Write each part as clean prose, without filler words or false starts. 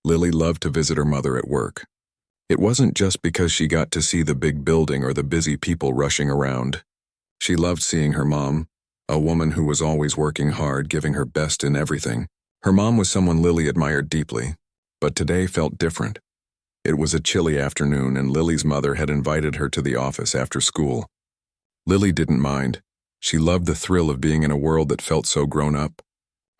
Lily loved to visit her mother at work. It wasn't just because she got to see the big building or the busy people rushing around. She loved seeing her mom, a woman who was always working hard, giving her best in everything. Her mom was someone Lily admired deeply, but today felt different. It was a chilly afternoon and Lily's mother had invited her to the office after school. Lily didn't mind. She loved the thrill of being in a world that felt so grown up.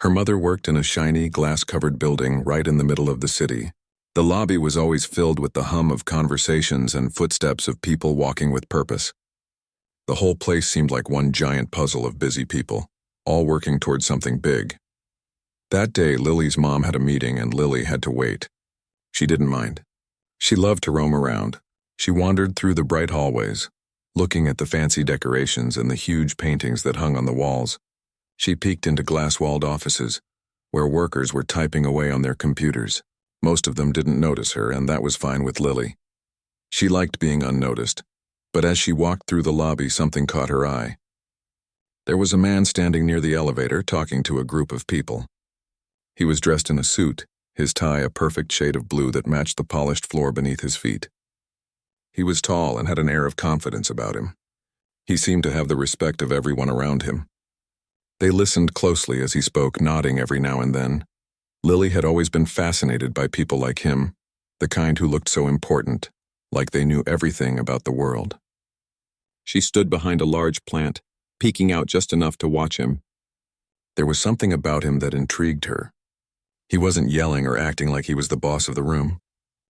Her mother worked in a shiny, glass-covered building right in the middle of the city. The lobby was always filled with the hum of conversations and footsteps of people walking with purpose. The whole place seemed like one giant puzzle of busy people, all working towards something big. That day, Lily's mom had a meeting and Lily had to wait. She didn't mind. She loved to roam around. She wandered through the bright hallways, looking at the fancy decorations and the huge paintings that hung on the walls. She peeked into glass-walled offices, where workers were typing away on their computers. Most of them didn't notice her, and that was fine with Lily. She liked being unnoticed, but as she walked through the lobby, something caught her eye. There was a man standing near the elevator talking to a group of people. He was dressed in a suit, his tie a perfect shade of blue that matched the polished floor beneath his feet. He was tall and had an air of confidence about him. He seemed to have the respect of everyone around him. They listened closely as he spoke, nodding every now and then. Lily had always been fascinated by people like him, the kind who looked so important, like they knew everything about the world. She stood behind a large plant, peeking out just enough to watch him. There was something about him that intrigued her. He wasn't yelling or acting like he was the boss of the room.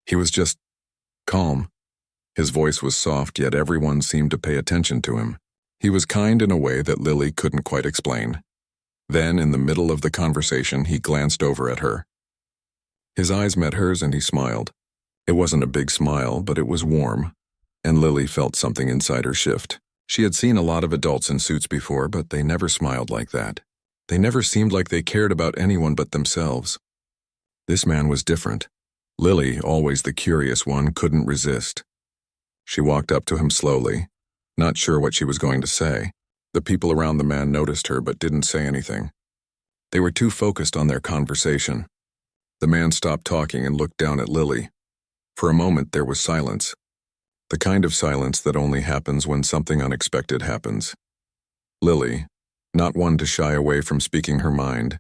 He was just calm. His voice was soft, yet everyone seemed to pay attention to him. He was kind in a way that Lily couldn't quite explain. Then, in the middle of the conversation, he glanced over at her. His eyes met hers and he smiled. It wasn't a big smile, but it was warm, and Lily felt something inside her shift. She had seen a lot of adults in suits before, but they never smiled like that. They never seemed like they cared about anyone but themselves. This man was different. Lily, always the curious one, couldn't resist. She walked up to him slowly, not sure what she was going to say. The people around the man noticed her but didn't say anything. They were too focused on their conversation. The man stopped talking and looked down at Lily. For a moment there was silence. The kind of silence that only happens when something unexpected happens. Lily, not one to shy away from speaking her mind,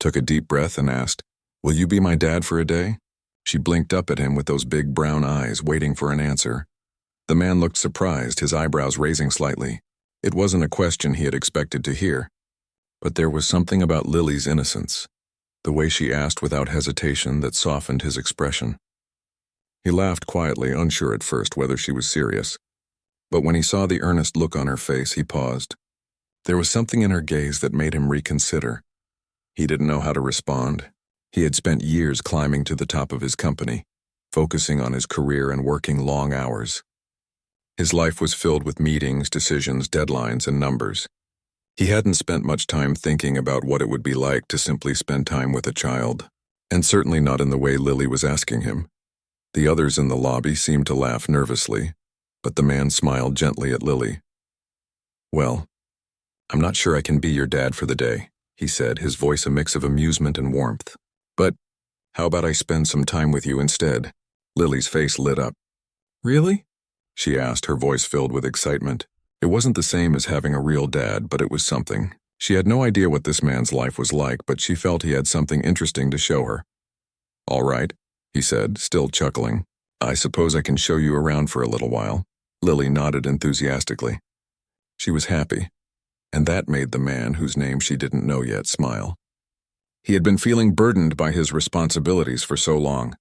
took a deep breath and asked, "Will you be my dad for a day?" She blinked up at him with those big brown eyes, waiting for an answer. The man looked surprised, his eyebrows raising slightly. It wasn't a question he had expected to hear. But there was something about Lily's innocence, the way she asked without hesitation, that softened his expression. He laughed quietly, unsure at first whether she was serious. But when he saw the earnest look on her face, he paused. There was something in her gaze that made him reconsider. He didn't know how to respond. He had spent years climbing to the top of his company, focusing on his career and working long hours. His life was filled with meetings, decisions, deadlines, and numbers. He hadn't spent much time thinking about what it would be like to simply spend time with a child, and certainly not in the way Lily was asking him. The others in the lobby seemed to laugh nervously, but the man smiled gently at Lily. "Well, I'm not sure I can be your dad for the day," he said, his voice a mix of amusement and warmth. "But how about I spend some time with you instead?" Lily's face lit up. "Really?" she asked, her voice filled with excitement. It wasn't the same as having a real dad, but it was something. She had no idea what this man's life was like, but she felt he had something interesting to show her. "All right," he said, still chuckling. "I suppose I can show you around for a little while." Lily nodded enthusiastically. She was happy, and that made the man, whose name she didn't know yet, smile. He had been feeling burdened by his responsibilities for so long.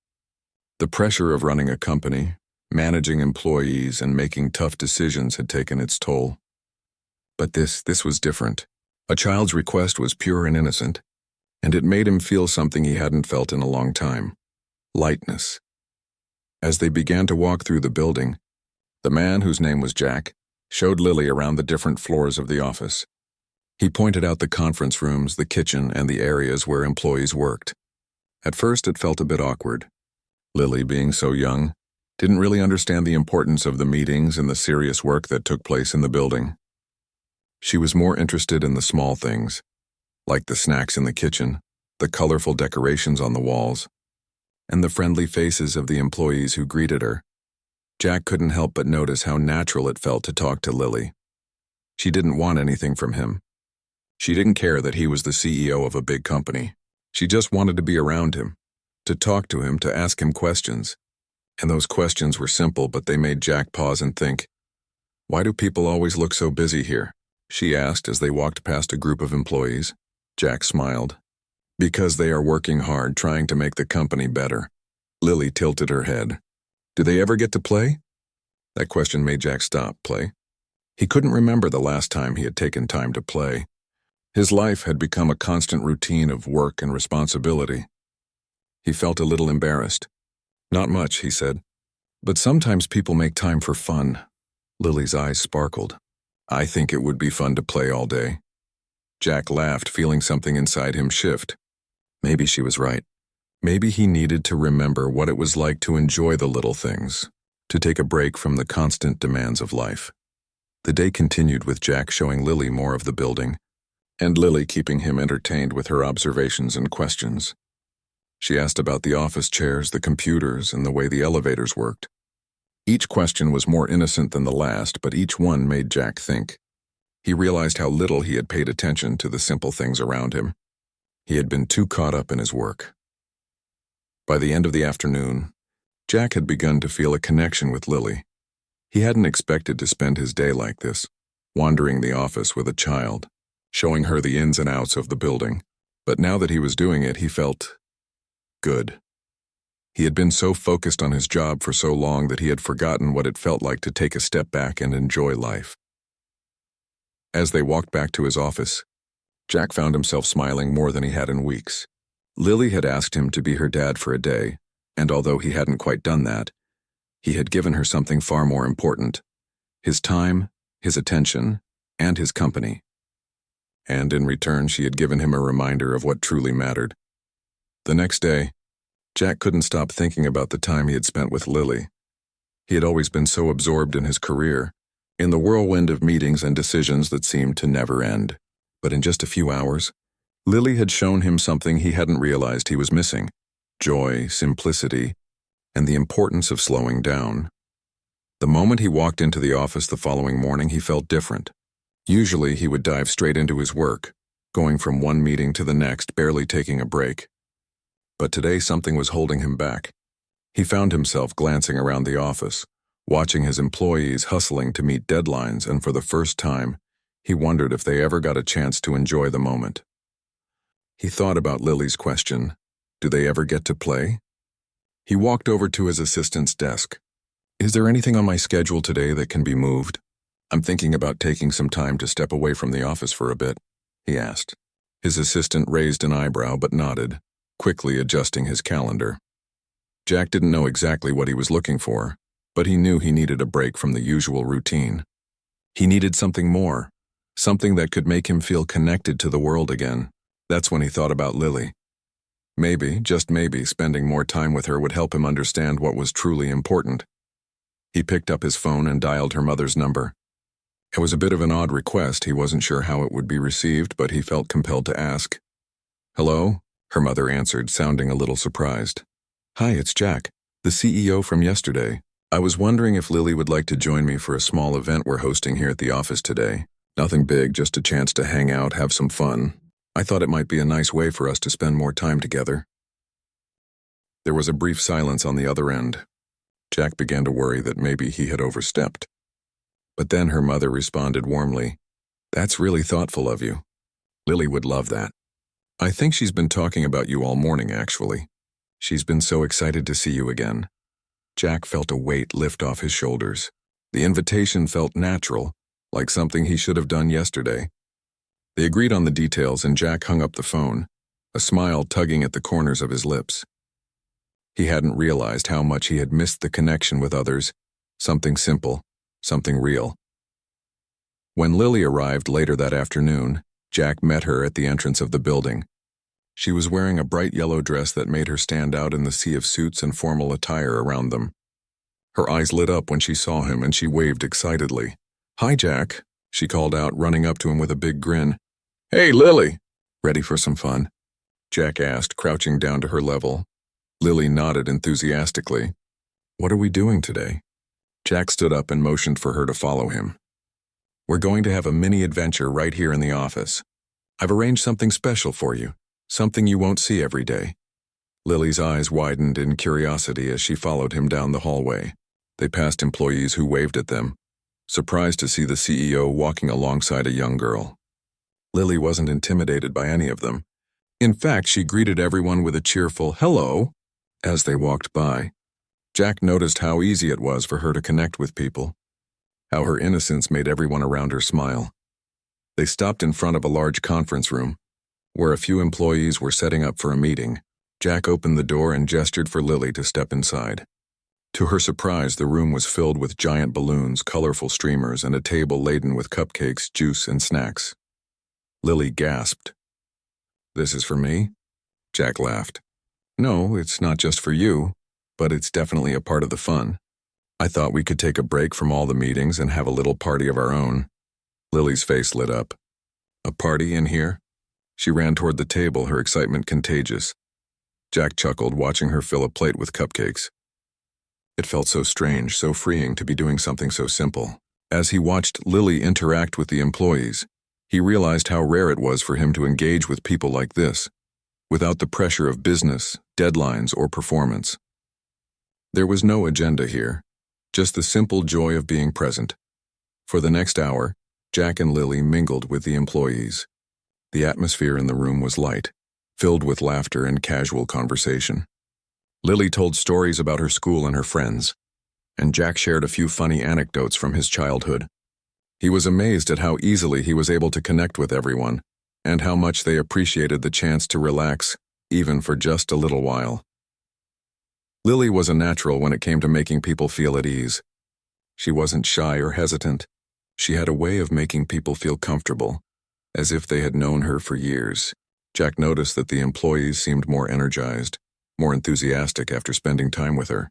The pressure of running a company, managing employees, and making tough decisions had taken its toll. But this was different. A child's request was pure and innocent, and it made him feel something he hadn't felt in a long time: lightness. As they began to walk through the building, the man, whose name was Jack, showed Lily around the different floors of the office. He pointed out the conference rooms, the kitchen, and the areas where employees worked. At first it felt a bit awkward. Lily, being so young, didn't really understand the importance of the meetings and the serious work that took place in the building. She was more interested in the small things, like the snacks in the kitchen, the colorful decorations on the walls. and the friendly faces of the employees who greeted her. Jack couldn't help but notice how natural it felt to talk to Lily. She didn't want anything from him. She didn't care that he was the CEO of a big company. She just wanted to be around him, to talk to him, to ask him questions. And those questions were simple, but they made Jack pause and think, "Why do people always look so busy here?" she asked as they walked past a group of employees. Jack smiled. "Because they are working hard trying to make the company better." Lily tilted her head. "Do they ever get to play?" That question made Jack stop. Play? He couldn't remember the last time he had taken time to play. His life had become a constant routine of work and responsibility. He felt a little embarrassed. "Not much," he said. "But sometimes people make time for fun." Lily's eyes sparkled. "I think it would be fun to play all day." Jack laughed, feeling something inside him shift. Maybe she was right. Maybe he needed to remember what it was like to enjoy the little things, to take a break from the constant demands of life. The day continued with Jack showing Lily more of the building, and Lily keeping him entertained with her observations and questions. She asked about the office chairs, the computers, and the way the elevators worked. Each question was more innocent than the last, but each one made Jack think. He realized how little he had paid attention to the simple things around him. He had been too caught up in his work. By the end of the afternoon, Jack had begun to feel a connection with Lily. He hadn't expected to spend his day like this, wandering the office with a child, showing her the ins and outs of the building. But now that he was doing it, he felt good. He had been so focused on his job for so long that he had forgotten what it felt like to take a step back and enjoy life. As they walked back to his office, Jack found himself smiling more than he had in weeks. Lily had asked him to be her dad for a day, and although he hadn't quite done that, he had given her something far more important: his time, his attention, and his company. And in return, she had given him a reminder of what truly mattered. The next day, Jack couldn't stop thinking about the time he had spent with Lily. He had always been so absorbed in his career, in the whirlwind of meetings and decisions that seemed to never end. But in just a few hours, Lily had shown him something he hadn't realized he was missing: joy, simplicity, and the importance of slowing down. The moment he walked into the office the following morning, he felt different. Usually, he would dive straight into his work, going from one meeting to the next, barely taking a break. But today, something was holding him back. He found himself glancing around the office, watching his employees hustling to meet deadlines, and for the first time, he wondered if they ever got a chance to enjoy the moment. He thought about Lily's question, "Do they ever get to play?" He walked over to his assistant's desk. "Is there anything on my schedule today that can be moved? I'm thinking about taking some time to step away from the office for a bit," he asked. His assistant raised an eyebrow but nodded, quickly adjusting his calendar. Jack didn't know exactly what he was looking for, but he knew he needed a break from the usual routine. He needed something more, something that could make him feel connected to the world again. That's when he thought about Lily. Maybe, just maybe, spending more time with her would help him understand what was truly important. He picked up his phone and dialed her mother's number. It was a bit of an odd request. He wasn't sure how it would be received, but he felt compelled to ask. "Hello?" her mother answered, sounding a little surprised. "Hi, it's Jack, the CEO from yesterday. I was wondering if Lily would like to join me for a small event we're hosting here at the office today. Nothing big, just a chance to hang out, have some fun. I thought it might be a nice way for us to spend more time together." There was a brief silence on the other end. Jack began to worry that maybe he had overstepped. But then her mother responded warmly, "That's really thoughtful of you. Lily would love that. I think she's been talking about you all morning, actually. She's been so excited to see you again." Jack felt a weight lift off his shoulders. The invitation felt natural, like something he should have done yesterday. They agreed on the details, and Jack hung up the phone, a smile tugging at the corners of his lips. He hadn't realized how much he had missed the connection with others, something simple, something real. When Lily arrived later that afternoon, Jack met her at the entrance of the building. She was wearing a bright yellow dress that made her stand out in the sea of suits and formal attire around them. Her eyes lit up when she saw him, and she waved excitedly. "Hi, Jack," she called out, running up to him with a big grin. "Hey, Lily! Ready for some fun?" Jack asked, crouching down to her level. Lily nodded enthusiastically. "What are we doing today?" Jack stood up and motioned for her to follow him. "We're going to have a mini adventure right here in the office. I've arranged something special for you, something you won't see every day." Lily's eyes widened in curiosity as she followed him down the hallway. They passed employees who waved at them, surprised to see the CEO walking alongside a young girl. Lily wasn't intimidated by any of them. In fact, she greeted everyone with a cheerful "hello" as they walked by. Jack noticed how easy it was for her to connect with people, how her innocence made everyone around her smile. They stopped in front of a large conference room, where a few employees were setting up for a meeting. Jack opened the door and gestured for Lily to step inside. To her surprise, the room was filled with giant balloons, colorful streamers, and a table laden with cupcakes, juice, and snacks. Lily gasped. "This is for me?" Jack laughed. "No, it's not just for you, but it's definitely a part of the fun. I thought we could take a break from all the meetings and have a little party of our own." Lily's face lit up. "A party in here?" She ran toward the table, her excitement contagious. Jack chuckled, watching her fill a plate with cupcakes. It felt so strange, so freeing to be doing something so simple. As he watched Lily interact with the employees, he realized how rare it was for him to engage with people like this, without the pressure of business, deadlines, or performance. There was no agenda here, just the simple joy of being present. For the next hour, Jack and Lily mingled with the employees. The atmosphere in the room was light, filled with laughter and casual conversation. Lily told stories about her school and her friends, and Jack shared a few funny anecdotes from his childhood. He was amazed at how easily he was able to connect with everyone, and how much they appreciated the chance to relax, even for just a little while. Lily was a natural when it came to making people feel at ease. She wasn't shy or hesitant. She had a way of making people feel comfortable, as if they had known her for years. Jack noticed that the employees seemed more energized, more enthusiastic after spending time with her.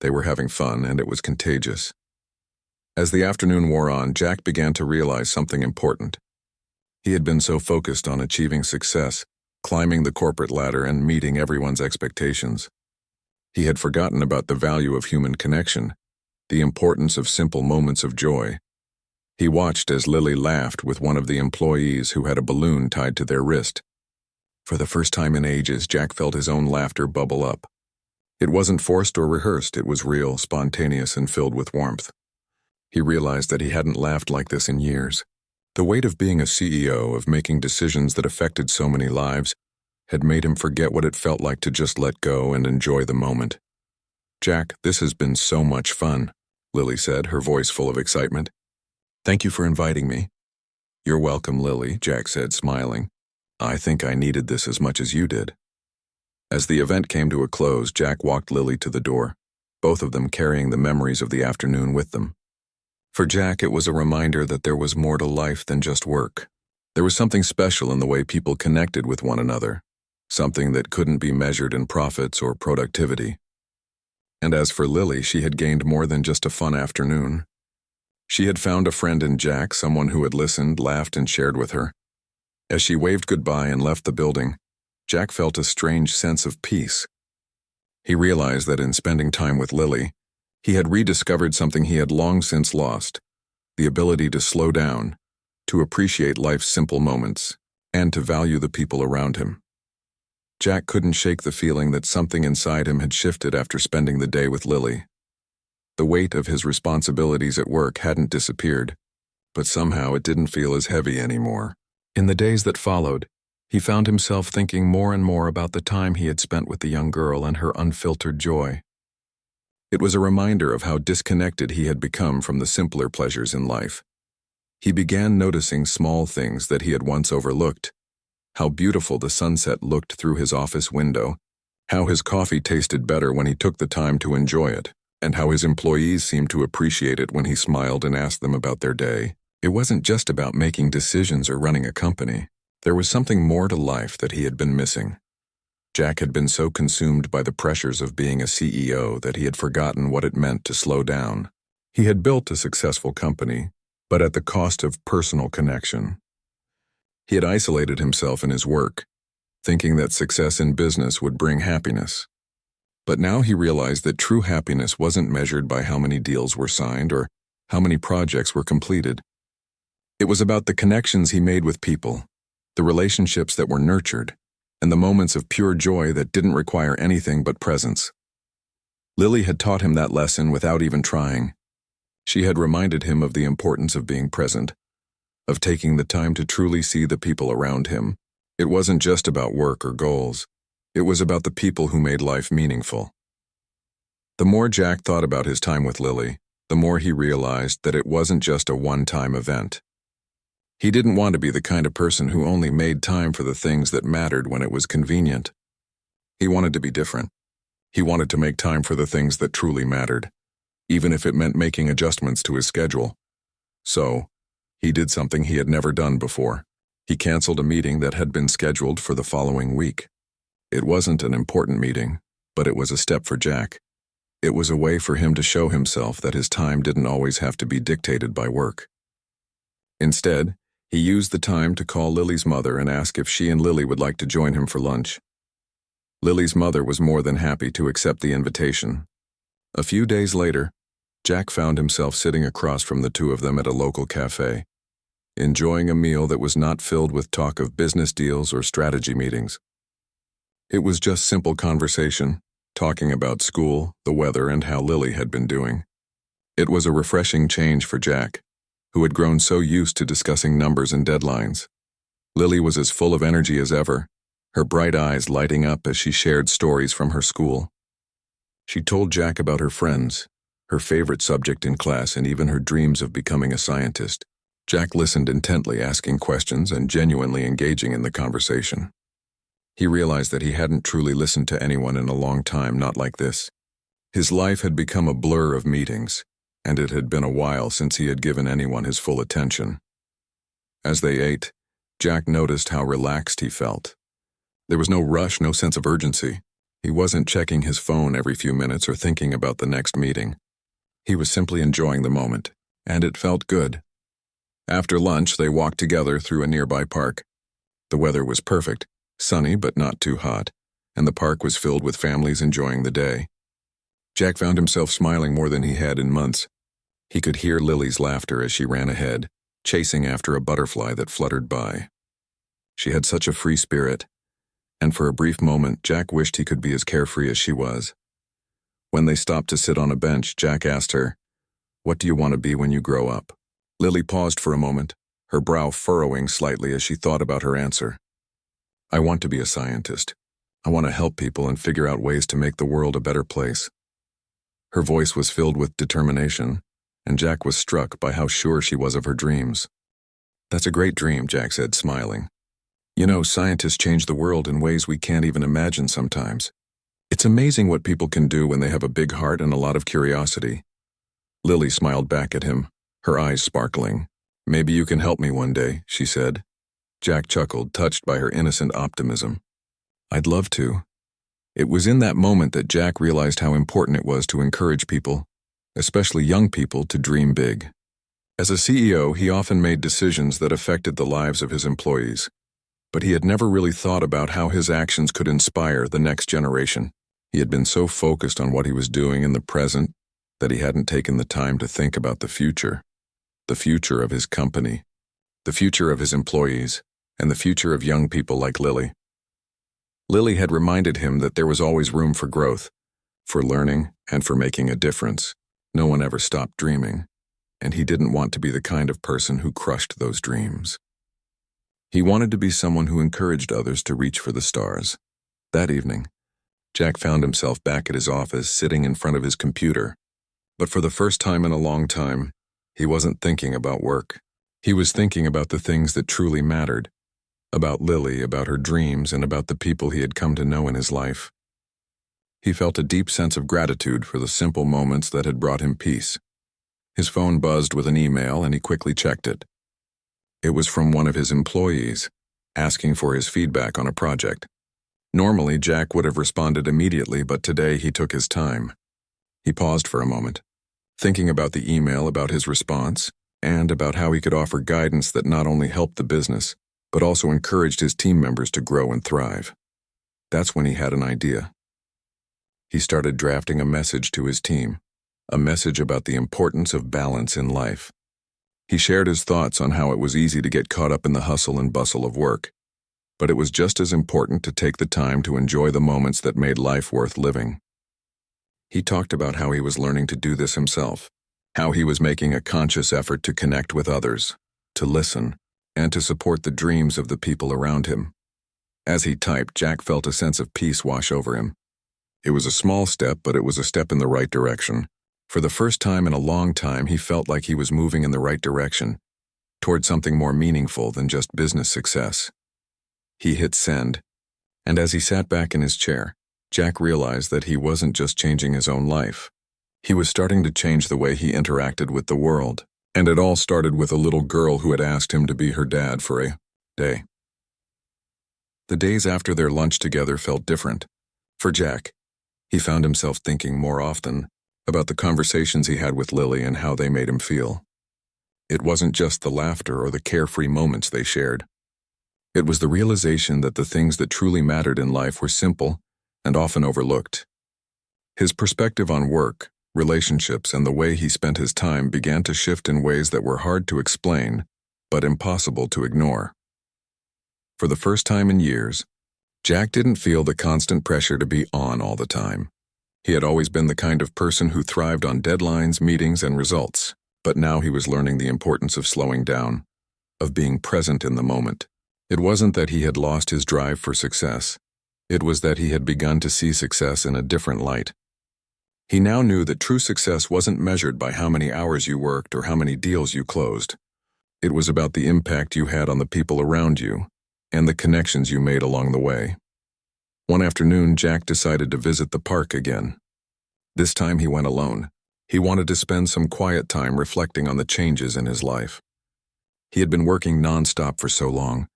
They were having fun, and it was contagious. As the afternoon wore on, Jack began to realize something important. He had been so focused on achieving success, climbing the corporate ladder and meeting everyone's expectations. He had forgotten about the value of human connection, the importance of simple moments of joy. He watched as Lily laughed with one of the employees who had a balloon tied to their wrist. For the first time in ages, Jack felt his own laughter bubble up. It wasn't forced or rehearsed, it was real, spontaneous, and filled with warmth. He realized that he hadn't laughed like this in years. The weight of being a CEO, of making decisions that affected so many lives, had made him forget what it felt like to just let go and enjoy the moment. "Jack, this has been so much fun," Lily said, her voice full of excitement. "Thank you for inviting me." "You're welcome, Lily," Jack said, smiling. "I think I needed this as much as you did." As the event came to a close, Jack walked Lily to the door, both of them carrying the memories of the afternoon with them. For Jack, it was a reminder that there was more to life than just work. There was something special in the way people connected with one another, something that couldn't be measured in profits or productivity. And as for Lily, she had gained more than just a fun afternoon. She had found a friend in Jack, someone who had listened, laughed, and shared with her. As she waved goodbye and left the building, Jack felt a strange sense of peace. He realized that in spending time with Lily, he had rediscovered something he had long since lost, the ability to slow down, to appreciate life's simple moments, and to value the people around him. Jack couldn't shake the feeling that something inside him had shifted after spending the day with Lily. The weight of his responsibilities at work hadn't disappeared, but somehow it didn't feel as heavy anymore. In the days that followed, he found himself thinking more and more about the time he had spent with the young girl and her unfiltered joy. It was a reminder of how disconnected he had become from the simpler pleasures in life. He began noticing small things that he had once overlooked: how beautiful the sunset looked through his office window, how his coffee tasted better when he took the time to enjoy it, and how his employees seemed to appreciate it when he smiled and asked them about their day. It wasn't just about making decisions or running a company. There was something more to life that he had been missing. Jack had been so consumed by the pressures of being a CEO that he had forgotten what it meant to slow down. He had built a successful company, but at the cost of personal connection. He had isolated himself in his work, thinking that success in business would bring happiness. But now he realized that true happiness wasn't measured by how many deals were signed or how many projects were completed. It was about the connections he made with people, the relationships that were nurtured, and the moments of pure joy that didn't require anything but presence. Lily had taught him that lesson without even trying. She had reminded him of the importance of being present, of taking the time to truly see the people around him. It wasn't just about work or goals. It was about the people who made life meaningful. The more Jack thought about his time with Lily, the more he realized that it wasn't just a one-time event. He didn't want to be the kind of person who only made time for the things that mattered when it was convenient. He wanted to be different. He wanted to make time for the things that truly mattered, even if it meant making adjustments to his schedule. So, he did something he had never done before. He canceled a meeting that had been scheduled for the following week. It wasn't an important meeting, but it was a step for Jack. It was a way for him to show himself that his time didn't always have to be dictated by work. Instead, he used the time to call Lily's mother and ask if she and Lily would like to join him for lunch. Lily's mother was more than happy to accept the invitation. A few days later, Jack found himself sitting across from the two of them at a local cafe, enjoying a meal that was not filled with talk of business deals or strategy meetings. It was just simple conversation, talking about school, the weather, and how Lily had been doing. It was a refreshing change for Jack, who had grown so used to discussing numbers and deadlines. Lily was as full of energy as ever, her bright eyes lighting up as she shared stories from her school. She told Jack about her friends, her favorite subject in class, and even her dreams of becoming a scientist. Jack listened intently, asking questions and genuinely engaging in the conversation. He realized that he hadn't truly listened to anyone in a long time, not like this. His life had become a blur of meetings, and it had been a while since he had given anyone his full attention. As they ate, Jack noticed how relaxed he felt. There was no rush, no sense of urgency. He wasn't checking his phone every few minutes or thinking about the next meeting. He was simply enjoying the moment, and it felt good. After lunch, they walked together through a nearby park. The weather was perfect, sunny but not too hot, and the park was filled with families enjoying the day. Jack found himself smiling more than he had in months. He could hear Lily's laughter as she ran ahead, chasing after a butterfly that fluttered by. She had such a free spirit, and for a brief moment, Jack wished he could be as carefree as she was. When they stopped to sit on a bench, Jack asked her, "What do you want to be when you grow up?" Lily paused for a moment, her brow furrowing slightly as she thought about her answer. "I want to be a scientist. I want to help people and figure out ways to make the world a better place." Her voice was filled with determination, and Jack was struck by how sure she was of her dreams. "That's a great dream," Jack said, smiling. "You know, scientists change the world in ways we can't even imagine sometimes. It's amazing what people can do when they have a big heart and a lot of curiosity." Lily smiled back at him, her eyes sparkling. "Maybe you can help me one day," she said. Jack chuckled, touched by her innocent optimism. "I'd love to." It was in that moment that Jack realized how important it was to encourage people, especially young people, to dream big. As a CEO, he often made decisions that affected the lives of his employees, but he had never really thought about how his actions could inspire the next generation. He had been so focused on what he was doing in the present that he hadn't taken the time to think about the future of his company, the future of his employees, and the future of young people like Lily. Lily had reminded him that there was always room for growth, for learning, and for making a difference. No one ever stopped dreaming, and he didn't want to be the kind of person who crushed those dreams. He wanted to be someone who encouraged others to reach for the stars. That evening, Jack found himself back at his office, sitting in front of his computer. But for the first time in a long time, he wasn't thinking about work. He was thinking about the things that truly mattered, about Lily, about her dreams, and about the people he had come to know in his life. He felt a deep sense of gratitude for the simple moments that had brought him peace. His phone buzzed with an email, and he quickly checked it. It was from one of his employees, asking for his feedback on a project. Normally, Jack would have responded immediately, but today he took his time. He paused for a moment, thinking about the email, about his response, and about how he could offer guidance that not only helped the business, but also encouraged his team members to grow and thrive. That's when he had an idea. He started drafting a message to his team, a message about the importance of balance in life. He shared his thoughts on how it was easy to get caught up in the hustle and bustle of work, but it was just as important to take the time to enjoy the moments that made life worth living. He talked about how he was learning to do this himself, how he was making a conscious effort to connect with others, to listen, and to support the dreams of the people around him. As he typed, Jack felt a sense of peace wash over him. It was a small step, but it was a step in the right direction. For the first time in a long time, he felt like he was moving in the right direction, toward something more meaningful than just business success. He hit send, and as he sat back in his chair, Jack realized that he wasn't just changing his own life. He was starting to change the way he interacted with the world, and it all started with a little girl who had asked him to be her dad for a day. The days after their lunch together felt different. For Jack, he found himself thinking more often about the conversations he had with Lily and how they made him feel. It wasn't just the laughter or the carefree moments they shared. It was the realization that the things that truly mattered in life were simple and often overlooked. His perspective on work, relationships, and the way he spent his time began to shift in ways that were hard to explain, but impossible to ignore. For the first time in years, Jack didn't feel the constant pressure to be on all the time. He had always been the kind of person who thrived on deadlines, meetings, and results, but now he was learning the importance of slowing down, of being present in the moment. It wasn't that he had lost his drive for success. It was that he had begun to see success in a different light. He now knew that true success wasn't measured by how many hours you worked or how many deals you closed. It was about the impact you had on the people around you and the connections you made along the way. One afternoon, Jack decided to visit the park again. This time he went alone. He wanted to spend some quiet time reflecting on the changes in his life. He had been working nonstop for so long,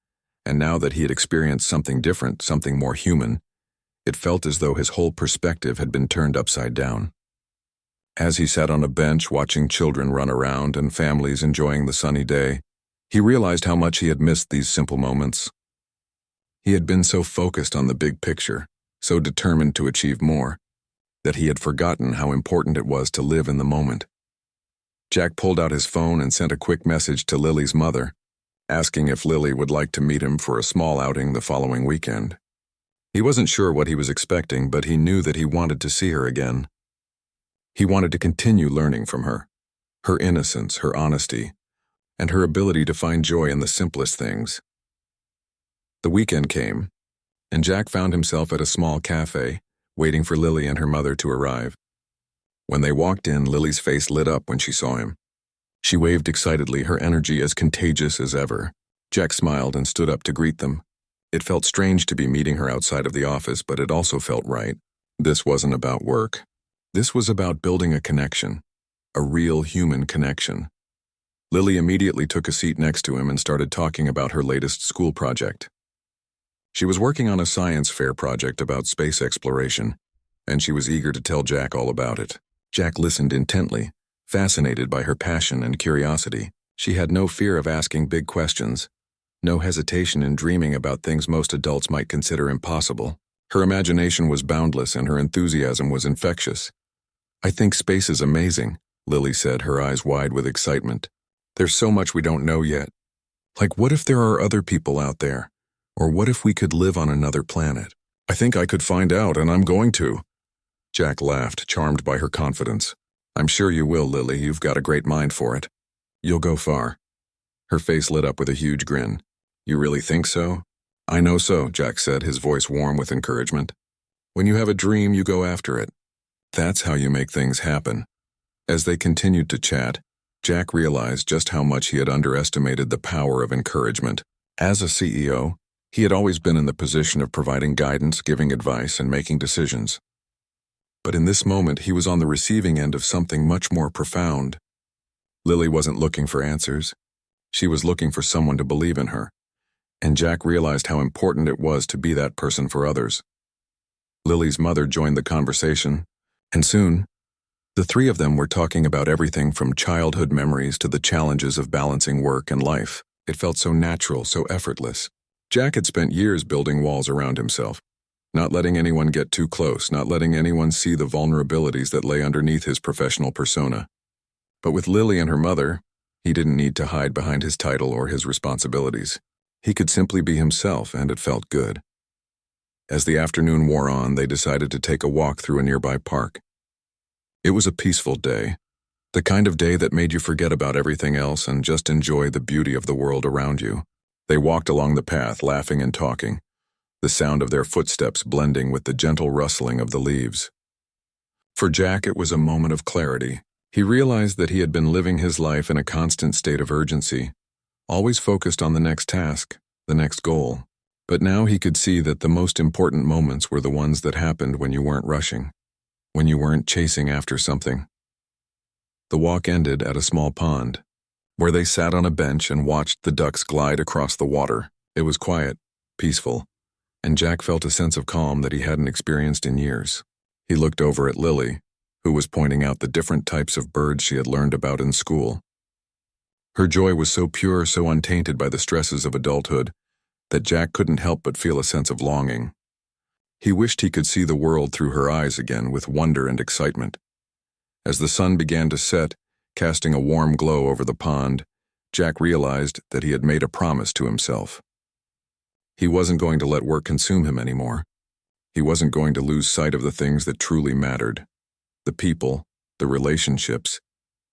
and now that he had experienced something different, something more human, it felt as though his whole perspective had been turned upside down. As he sat on a bench watching children run around and families enjoying the sunny day, he realized how much he had missed these simple moments. He had been so focused on the big picture, so determined to achieve more, that he had forgotten how important it was to live in the moment. Jack pulled out his phone and sent a quick message to Lily's mother, asking if Lily would like to meet him for a small outing the following weekend. He wasn't sure what he was expecting, but he knew that he wanted to see her again. He wanted to continue learning from her, her innocence, her honesty, and her ability to find joy in the simplest things. The weekend came, and Jack found himself at a small cafe, waiting for Lily and her mother to arrive. When they walked in, Lily's face lit up when she saw him. She waved excitedly, her energy as contagious as ever. Jack smiled and stood up to greet them. It felt strange to be meeting her outside of the office, but it also felt right. This wasn't about work. This was about building a connection, a real human connection. Lily immediately took a seat next to him and started talking about her latest school project. She was working on a science fair project about space exploration, and she was eager to tell Jack all about it. Jack listened intently, fascinated by her passion and curiosity. She had no fear of asking big questions, no hesitation in dreaming about things most adults might consider impossible. Her imagination was boundless and her enthusiasm was infectious. "I think space is amazing," Lily said, her eyes wide with excitement. "There's so much we don't know yet. Like, what if there are other people out there? Or what if we could live on another planet? I think I could find out, and I'm going to." Jack laughed, charmed by her confidence. "I'm sure you will, Lily. You've got a great mind for it. You'll go far." Her face lit up with a huge grin. "You really think so?" "I know so," Jack said, his voice warm with encouragement. "When you have a dream, you go after it. That's how you make things happen." As they continued to chat, Jack realized just how much he had underestimated the power of encouragement. As a CEO, he had always been in the position of providing guidance, giving advice, and making decisions. But in this moment, he was on the receiving end of something much more profound. Lily wasn't looking for answers. She was looking for someone to believe in her, and Jack realized how important it was to be that person for others. Lily's mother joined the conversation, and soon, the three of them were talking about everything from childhood memories to the challenges of balancing work and life. It felt so natural, so effortless. Jack had spent years building walls around himself, not letting anyone get too close, not letting anyone see the vulnerabilities that lay underneath his professional persona. But with Lily and her mother, he didn't need to hide behind his title or his responsibilities. He could simply be himself, and it felt good. As the afternoon wore on, they decided to take a walk through a nearby park. It was a peaceful day, the kind of day that made you forget about everything else and just enjoy the beauty of the world around you. They walked along the path, laughing and talking, the sound of their footsteps blending with the gentle rustling of the leaves. For Jack, it was a moment of clarity. He realized that he had been living his life in a constant state of urgency, always focused on the next task, the next goal. But now he could see that the most important moments were the ones that happened when you weren't rushing, when you weren't chasing after something. The walk ended at a small pond, where they sat on a bench and watched the ducks glide across the water. It was quiet, peaceful, and Jack felt a sense of calm that he hadn't experienced in years. He looked over at Lily, who was pointing out the different types of birds she had learned about in school. Her joy was so pure, so untainted by the stresses of adulthood, that Jack couldn't help but feel a sense of longing. He wished he could see the world through her eyes again with wonder and excitement. As the sun began to set, casting a warm glow over the pond, Jack realized that he had made a promise to himself. He wasn't going to let work consume him anymore. He wasn't going to lose sight of the things that truly mattered. The people, the relationships,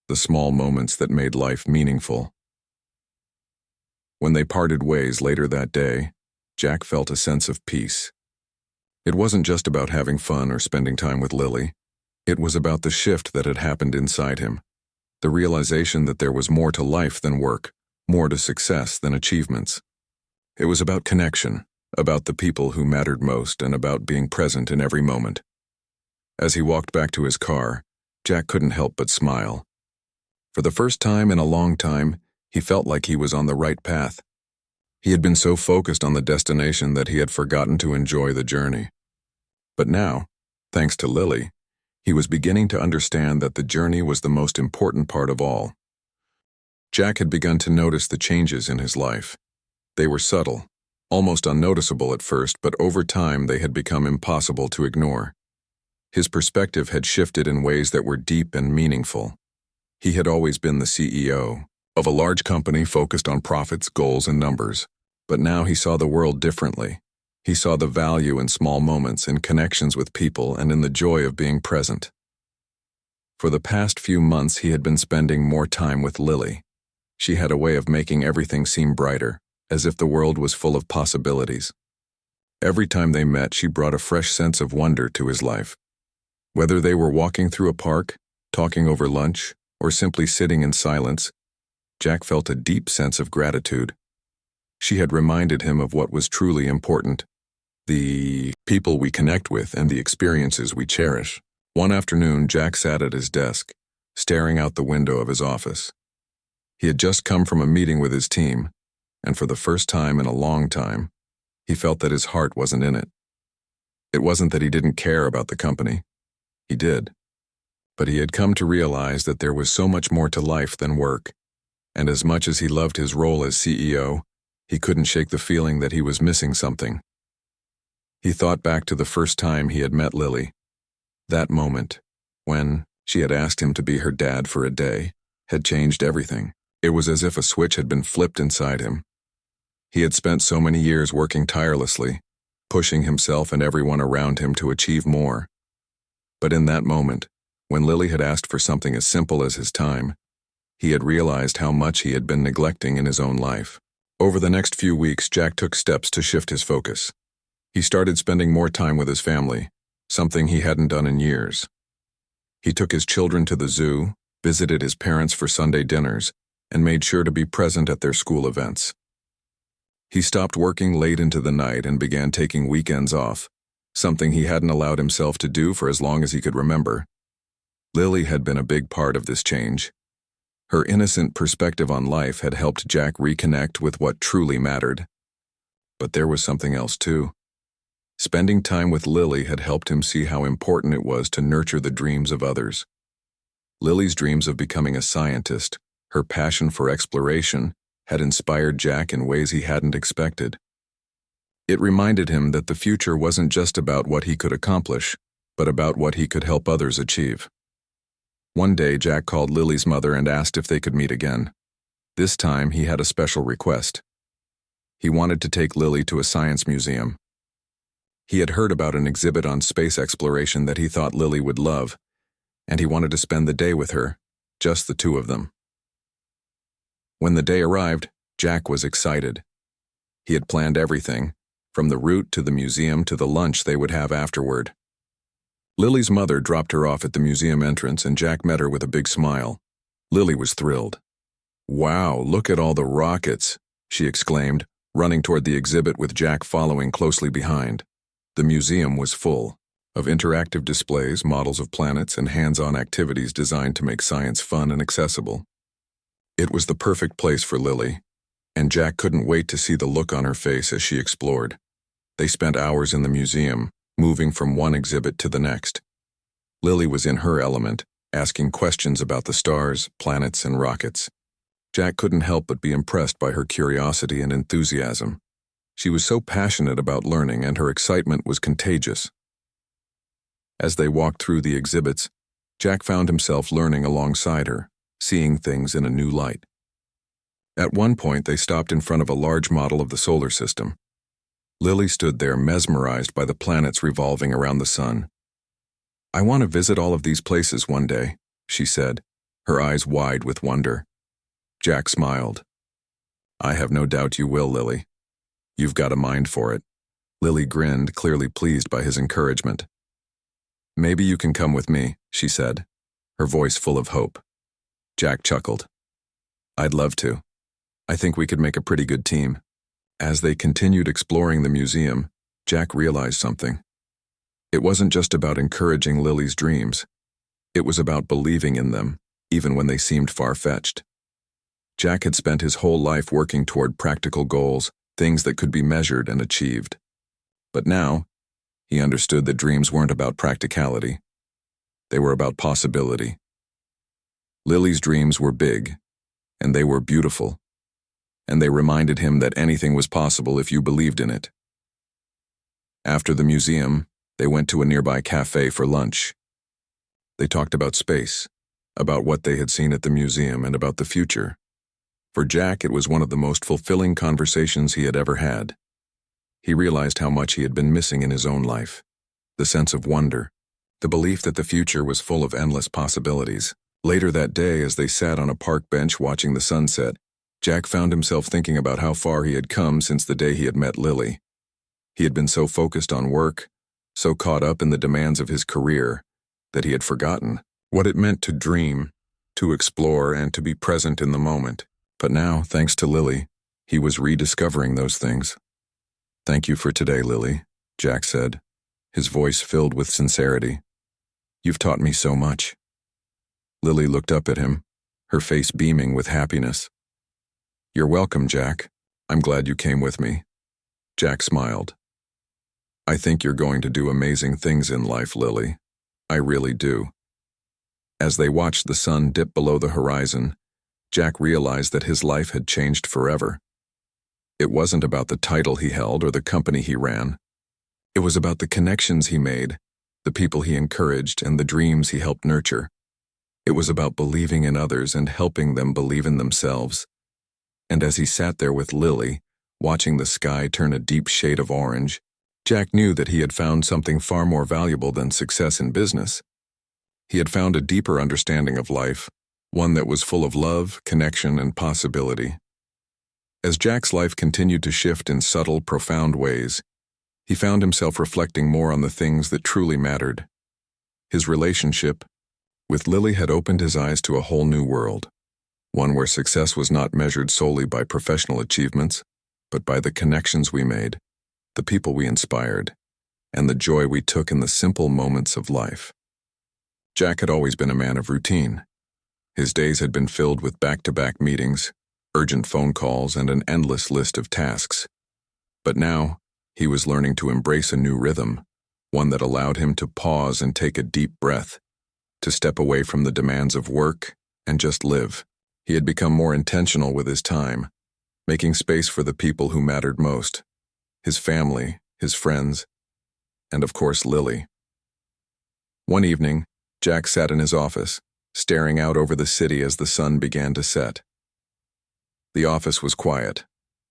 the small moments that made life meaningful. When they parted ways later that day, Jack felt a sense of peace. It wasn't just about having fun or spending time with Lily. It was about the shift that had happened inside him, the realization that there was more to life than work, more to success than achievements. It was about connection, about the people who mattered most, and about being present in every moment. As he walked back to his car, Jack couldn't help but smile. For the first time in a long time, he felt like he was on the right path. He had been so focused on the destination that he had forgotten to enjoy the journey. But now, thanks to Lily, he was beginning to understand that the journey was the most important part of all. Jack had begun to notice the changes in his life. They were subtle, almost unnoticeable at first, but over time they had become impossible to ignore. His perspective had shifted in ways that were deep and meaningful. He had always been the CEO of a large company focused on profits, goals, and numbers, but now he saw the world differently. He saw the value in small moments, in connections with people, and in the joy of being present. For the past few months, he had been spending more time with Lily. She had a way of making everything seem brighter, as if the world was full of possibilities. Every time they met, she brought a fresh sense of wonder to his life. Whether they were walking through a park, talking over lunch, or simply sitting in silence, Jack felt a deep sense of gratitude. She had reminded him of what was truly important, the people we connect with and the experiences we cherish. One afternoon, Jack sat at his desk, staring out the window of his office. He had just come from a meeting with his team, and for the first time in a long time, he felt that his heart wasn't in it. It wasn't that he didn't care about the company. He did. But he had come to realize that there was so much more to life than work, and as much as he loved his role as CEO, he couldn't shake the feeling that he was missing something. He thought back to the first time he had met Lily. That moment, when she had asked him to be her dad for a day, had changed everything. It was as if a switch had been flipped inside him. He had spent so many years working tirelessly, pushing himself and everyone around him to achieve more. But in that moment, when Lily had asked for something as simple as his time, he had realized how much he had been neglecting in his own life. Over the next few weeks, Jack took steps to shift his focus. He started spending more time with his family, something he hadn't done in years. He took his children to the zoo, visited his parents for Sunday dinners, and made sure to be present at their school events. He stopped working late into the night and began taking weekends off, something he hadn't allowed himself to do for as long as he could remember. Lily had been a big part of this change. Her innocent perspective on life had helped Jack reconnect with what truly mattered. But there was something else too. Spending time with Lily had helped him see how important it was to nurture the dreams of others. Lily's dreams of becoming a scientist, her passion for exploration, had inspired Jack in ways he hadn't expected. It reminded him that the future wasn't just about what he could accomplish, but about what he could help others achieve. One day, Jack called Lily's mother and asked if they could meet again. This time, he had a special request. He wanted to take Lily to a science museum. He had heard about an exhibit on space exploration that he thought Lily would love, and he wanted to spend the day with her, just the two of them. When the day arrived, Jack was excited. He had planned everything, from the route to the museum to the lunch they would have afterward. Lily's mother dropped her off at the museum entrance and Jack met her with a big smile. Lily was thrilled. "Wow, look at all the rockets," she exclaimed, running toward the exhibit with Jack following closely behind. The museum was full of interactive displays, models of planets, and hands-on activities designed to make science fun and accessible. It was the perfect place for Lily, and Jack couldn't wait to see the look on her face as she explored. They spent hours in the museum, moving from one exhibit to the next. Lily was in her element, asking questions about the stars, planets, and rockets. Jack couldn't help but be impressed by her curiosity and enthusiasm. She was so passionate about learning, and her excitement was contagious. As they walked through the exhibits, Jack found himself learning alongside her, seeing things in a new light. At one point, they stopped in front of a large model of the solar system. Lily stood there mesmerized by the planets revolving around the sun. "I want to visit all of these places one day," she said, her eyes wide with wonder. Jack smiled. "I have no doubt you will, Lily. You've got a mind for it." Lily grinned, clearly pleased by his encouragement. "Maybe you can come with me," she said, her voice full of hope. Jack chuckled. "I'd love to. I think we could make a pretty good team." As they continued exploring the museum, Jack realized something. It wasn't just about encouraging Lily's dreams. It was about believing in them, even when they seemed far-fetched. Jack had spent his whole life working toward practical goals, things that could be measured and achieved. But now, he understood that dreams weren't about practicality. They were about possibility. Lily's dreams were big, and they were beautiful. And they reminded him that anything was possible if you believed in it. After the museum, they went to a nearby cafe for lunch. They talked about space, about what they had seen at the museum, and about the future. For Jack, it was one of the most fulfilling conversations he had ever had. He realized how much he had been missing in his own life. The sense of wonder, the belief that the future was full of endless possibilities. Later that day, as they sat on a park bench watching the sunset, Jack found himself thinking about how far he had come since the day he had met Lily. He had been so focused on work, so caught up in the demands of his career, that he had forgotten what it meant to dream, to explore, and to be present in the moment. But now, thanks to Lily, he was rediscovering those things. "Thank you for today, Lily," Jack said, his voice filled with sincerity. "You've taught me so much." Lily looked up at him, her face beaming with happiness. "You're welcome, Jack. I'm glad you came with me." Jack smiled. "I think you're going to do amazing things in life, Lily. I really do." As they watched the sun dip below the horizon, Jack realized that his life had changed forever. It wasn't about the title he held or the company he ran. It was about the connections he made, the people he encouraged, and the dreams he helped nurture. It was about believing in others and helping them believe in themselves. And as he sat there with Lily, watching the sky turn a deep shade of orange, Jack knew that he had found something far more valuable than success in business. He had found a deeper understanding of life, one that was full of love, connection, and possibility. As Jack's life continued to shift in subtle, profound ways, he found himself reflecting more on the things that truly mattered. His relationship with Lily had opened his eyes to a whole new world, one where success was not measured solely by professional achievements, but by the connections we made, the people we inspired, and the joy we took in the simple moments of life. Jack had always been a man of routine. His days had been filled with back-to-back meetings, urgent phone calls, and an endless list of tasks. But now, he was learning to embrace a new rhythm, one that allowed him to pause and take a deep breath, to step away from the demands of work and just live. He had become more intentional with his time, making space for the people who mattered most. his family, his friends, and of course Lily. One evening, Jack sat in his office, staring out over the city as the sun began to set. The office was quiet,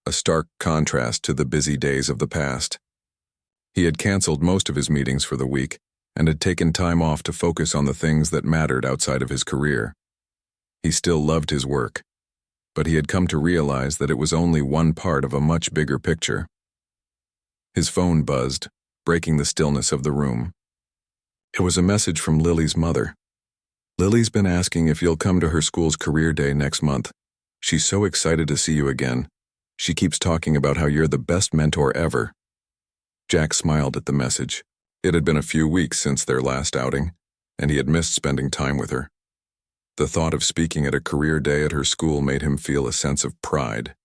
a stark contrast to the busy days of the past. He had canceled most of his meetings for the week and had taken time off to focus on the things that mattered outside of his career. He still loved his work, but he had come to realize that it was only one part of a much bigger picture. His phone buzzed, breaking the stillness of the room. It was a message from Lily's mother. "Lily's been asking if you'll come to her school's career day next month. She's so excited to see you again. She keeps talking about how you're the best mentor ever." Jack smiled at the message. It had been a few weeks since their last outing, and he had missed spending time with her. The thought of speaking at a career day at her school made him feel a sense of pride.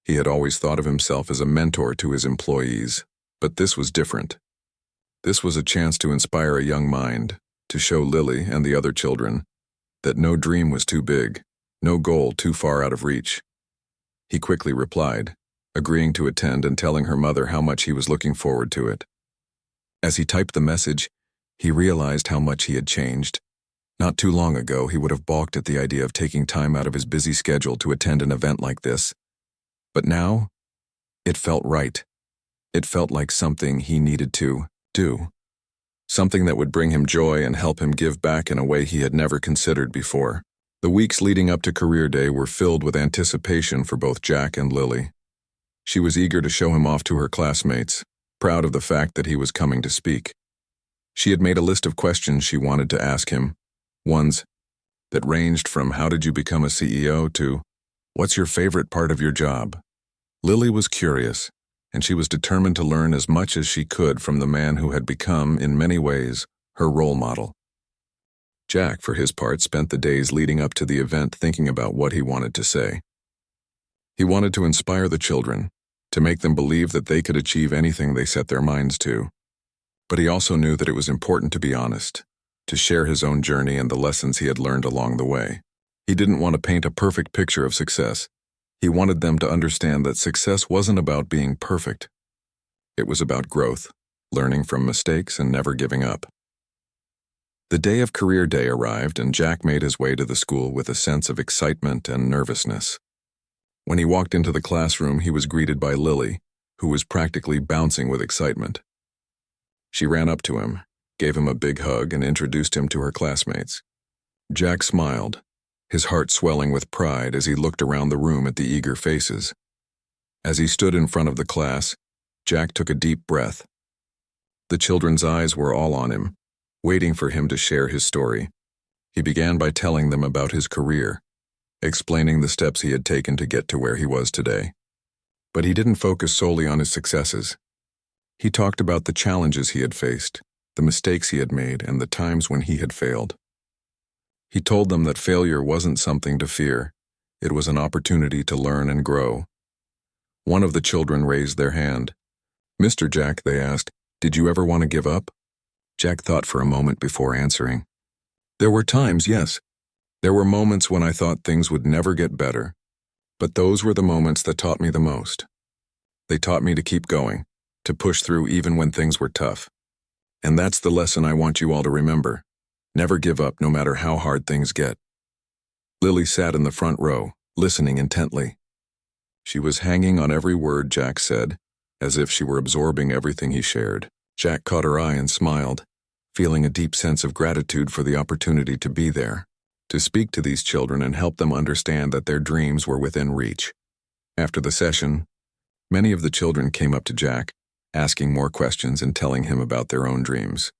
He had always thought of himself as a mentor to his employees, but this was different. This was a chance to inspire a young mind, to show Lily and the other children that no dream was too big, no goal too far out of reach. He quickly replied, agreeing to attend and telling her mother how much he was looking forward to it. As he typed the message, he realized how much he had changed. Not too long ago, he would have balked at the idea of taking time out of his busy schedule to attend an event like this. But now, it felt right. It felt like something he needed to do. Something that would bring him joy and help him give back in a way he had never considered before. The weeks leading up to Career Day were filled with anticipation for both Jack and Lily. She was eager to show him off to her classmates, proud of the fact that he was coming to speak. She had made a list of questions she wanted to ask him, ones that ranged from "How did you become a CEO?" to "What's your favorite part of your job?" Lily was curious, and she was determined to learn as much as she could from the man who had become, in many ways, her role model. Jack, for his part, spent the days leading up to the event thinking about what he wanted to say. He wanted to inspire the children, to make them believe that they could achieve anything they set their minds to. But he also knew that it was important to be honest, to share his own journey and the lessons he had learned along the way. He didn't want to paint a perfect picture of success. He wanted them to understand that success wasn't about being perfect. It was about growth, learning from mistakes, and never giving up. The day of Career Day arrived, and Jack made his way to the school with a sense of excitement and nervousness. When he walked into the classroom, he was greeted by Lily, who was practically bouncing with excitement. She ran up to him, gave him a big hug, and introduced him to her classmates. Jack smiled, his heart swelling with pride as he looked around the room at the eager faces. As he stood in front of the class, Jack took a deep breath. The children's eyes were all on him, waiting for him to share his story. He began by telling them about his career, explaining the steps he had taken to get to where he was today. But he didn't focus solely on his successes. He talked about the challenges he had faced, the mistakes he had made, and the times when he had failed. He told them that failure wasn't something to fear. It was an opportunity to learn and grow. One of the children raised their hand. "Mr. Jack," they asked, "did you ever want to give up?" Jack thought for a moment before answering. "There were times, yes. There were moments when I thought things would never get better. But those were the moments that taught me the most. They taught me to keep going, to push through even when things were tough. And that's the lesson I want you all to remember. Never give up no matter how hard things get." Lily sat in the front row, listening intently. She was hanging on every word Jack said, as if she were absorbing everything he shared. Jack caught her eye and smiled, feeling a deep sense of gratitude for the opportunity to be there, to speak to these children and help them understand that their dreams were within reach. After the session, many of the children came up to Jack, asking more questions and telling him about their own dreams.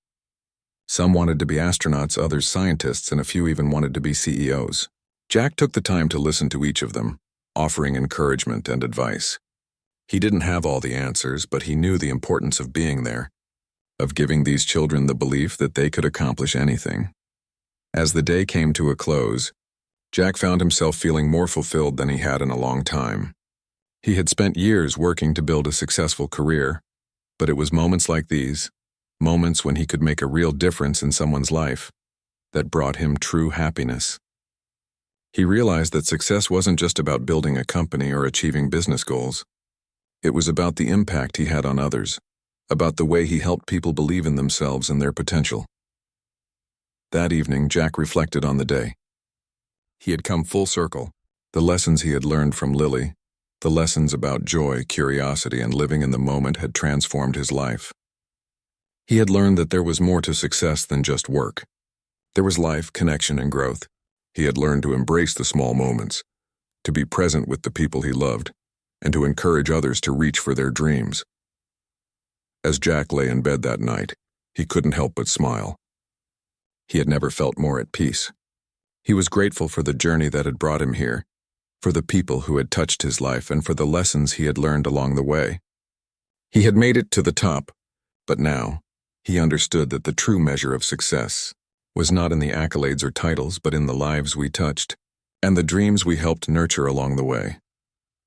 Some wanted to be astronauts, others scientists, and a few even wanted to be CEOs. Jack took the time to listen to each of them, offering encouragement and advice. He didn't have all the answers, but he knew the importance of being there, of giving these children the belief that they could accomplish anything. As the day came to a close, Jack found himself feeling more fulfilled than he had in a long time. He had spent years working to build a successful career, but it was moments like these, moments when he could make a real difference in someone's life, that brought him true happiness. He realized that success wasn't just about building a company or achieving business goals. It was about the impact he had on others, about the way he helped people believe in themselves and their potential. That evening, Jack reflected on the day. He had come full circle. The lessons he had learned from Lily, the lessons about joy, curiosity, and living in the moment had transformed his life. He had learned that there was more to success than just work. There was life, connection, and growth. He had learned to embrace the small moments, to be present with the people he loved, and to encourage others to reach for their dreams. As Jack lay in bed that night, he couldn't help but smile. He had never felt more at peace. He was grateful for the journey that had brought him here, for the people who had touched his life, and for the lessons he had learned along the way. He had made it to the top, but now he understood that the true measure of success was not in the accolades or titles, but in the lives we touched and the dreams we helped nurture along the way.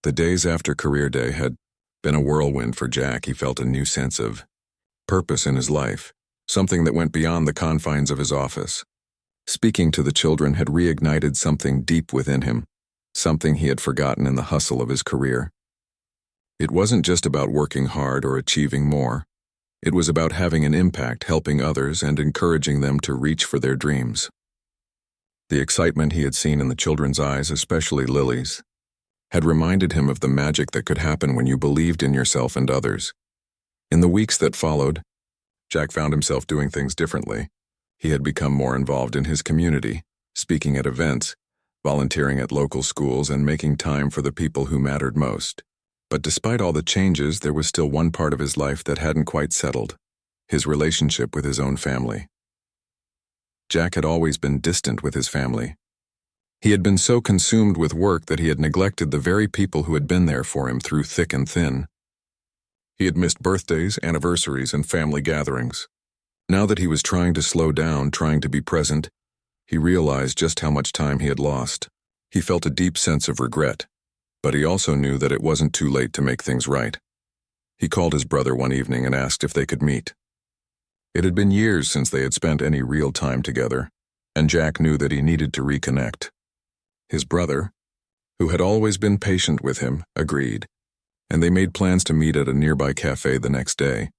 The days after career day had been a whirlwind for Jack. He felt a new sense of purpose in his life, something that went beyond the confines of his office. Speaking to the children had reignited something deep within him, something he had forgotten in the hustle of his career. It wasn't just about working hard or achieving more. It was about having an impact, helping others, and encouraging them to reach for their dreams. The excitement he had seen in the children's eyes, especially Lily's, had reminded him of the magic that could happen when you believed in yourself and others. In the weeks that followed, Jack found himself doing things differently. He had become more involved in his community, speaking at events, volunteering at local schools, and making time for the people who mattered most. But despite all the changes, there was still one part of his life that hadn't quite settled: his relationship with his own family. Jack had always been distant with his family. He had been so consumed with work that he had neglected the very people who had been there for him through thick and thin. He had missed birthdays, anniversaries, and family gatherings. Now that he was trying to slow down, trying to be present, he realized just how much time he had lost. He felt a deep sense of regret, but he also knew that it wasn't too late to make things right. He called his brother one evening and asked if they could meet. It had been years since they had spent any real time together, and Jack knew that he needed to reconnect. His brother, who had always been patient with him, agreed, and they made plans to meet at a nearby cafe the next day.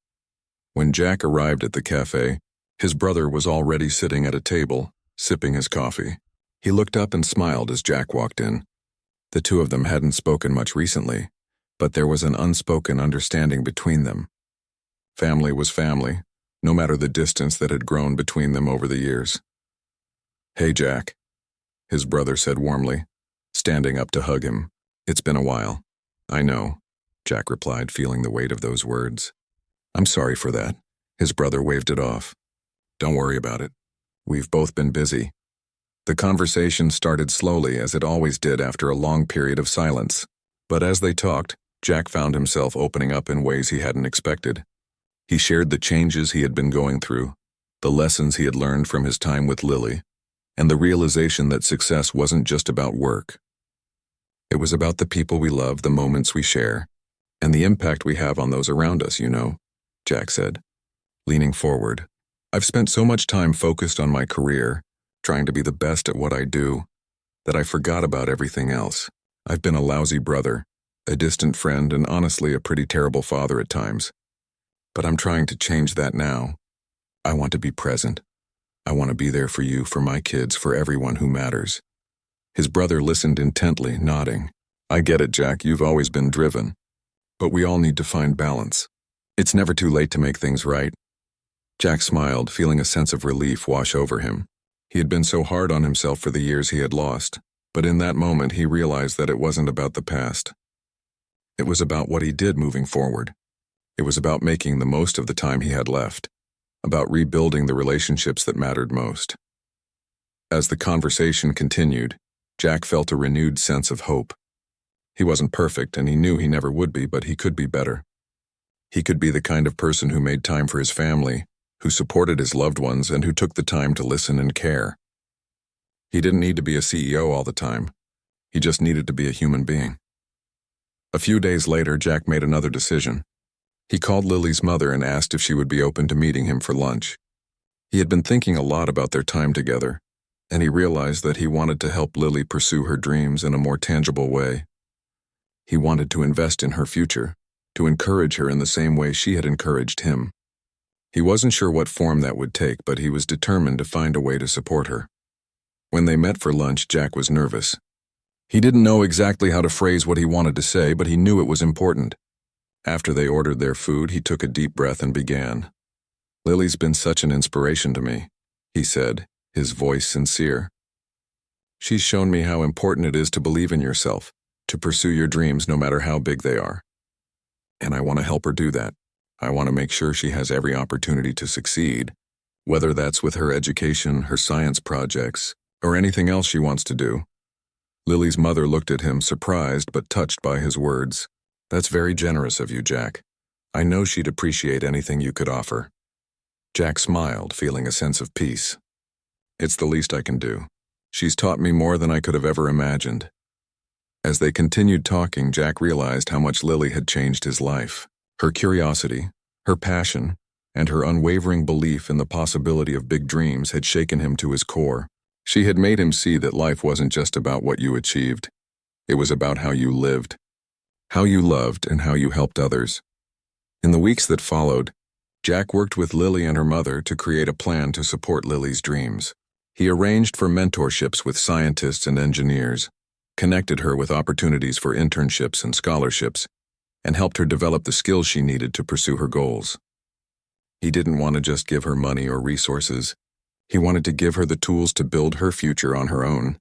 When Jack arrived at the cafe, his brother was already sitting at a table, sipping his coffee. He looked up and smiled as Jack walked in. The two of them hadn't spoken much recently, but there was an unspoken understanding between them. Family was family, no matter the distance that had grown between them over the years. "Hey, Jack," his brother said warmly, standing up to hug him. "It's been a while." "I know," Jack replied, feeling the weight of those words. "I'm sorry for that." His brother waved it off. "Don't worry about it. We've both been busy." The conversation started slowly, as it always did after a long period of silence. But as they talked, Jack found himself opening up in ways he hadn't expected. He shared the changes he had been going through, the lessons he had learned from his time with Lily, and the realization that success wasn't just about work. It was about the people we love, the moments we share, and the impact we have on those around us, Jack said, leaning forward. "I've spent so much time focused on my career, trying to be the best at what I do, that I forgot about everything else. I've been a lousy brother, a distant friend, and honestly a pretty terrible father at times. But I'm trying to change that now. I want to be present. I want to be there for you, for my kids, for everyone who matters." His brother listened intently, nodding. "I get it, Jack, you've always been driven. But we all need to find balance. It's never too late to make things right." Jack smiled, feeling a sense of relief wash over him. He had been so hard on himself for the years he had lost, but in that moment he realized that it wasn't about the past. It was about what he did moving forward. It was about making the most of the time he had left, about rebuilding the relationships that mattered most. As the conversation continued, Jack felt a renewed sense of hope. He wasn't perfect, and he knew he never would be, but he could be better. He could be the kind of person who made time for his family, who supported his loved ones, and who took the time to listen and care. He didn't need to be a CEO all the time. He just needed to be a human being. A few days later, Jack made another decision. He called Lily's mother and asked if she would be open to meeting him for lunch. He had been thinking a lot about their time together, and he realized that he wanted to help Lily pursue her dreams in a more tangible way. He wanted to invest in her future, to encourage her in the same way she had encouraged him. He wasn't sure what form that would take, but he was determined to find a way to support her. When they met for lunch, Jack was nervous. He didn't know exactly how to phrase what he wanted to say, but he knew it was important. After they ordered their food, he took a deep breath and began. "Lily's been such an inspiration to me," he said, his voice sincere. "She's shown me how important it is to believe in yourself, to pursue your dreams no matter how big they are. And I want to help her do that. I want to make sure she has every opportunity to succeed, whether that's with her education, her science projects, or anything else she wants to do." Lily's mother looked at him, surprised but touched by his words. "That's very generous of you, Jack. I know she'd appreciate anything you could offer." Jack smiled, feeling a sense of peace. "It's the least I can do. She's taught me more than I could have ever imagined." As they continued talking, Jack realized how much Lily had changed his life. Her curiosity, her passion, and her unwavering belief in the possibility of big dreams had shaken him to his core. She had made him see that life wasn't just about what you achieved. It was about how you lived, how you loved, and how you helped others. In the weeks that followed, Jack worked with Lily and her mother to create a plan to support Lily's dreams. He arranged for mentorships with scientists and engineers, connected her with opportunities for internships and scholarships, and helped her develop the skills she needed to pursue her goals. He didn't want to just give her money or resources. He wanted to give her the tools to build her future on her own.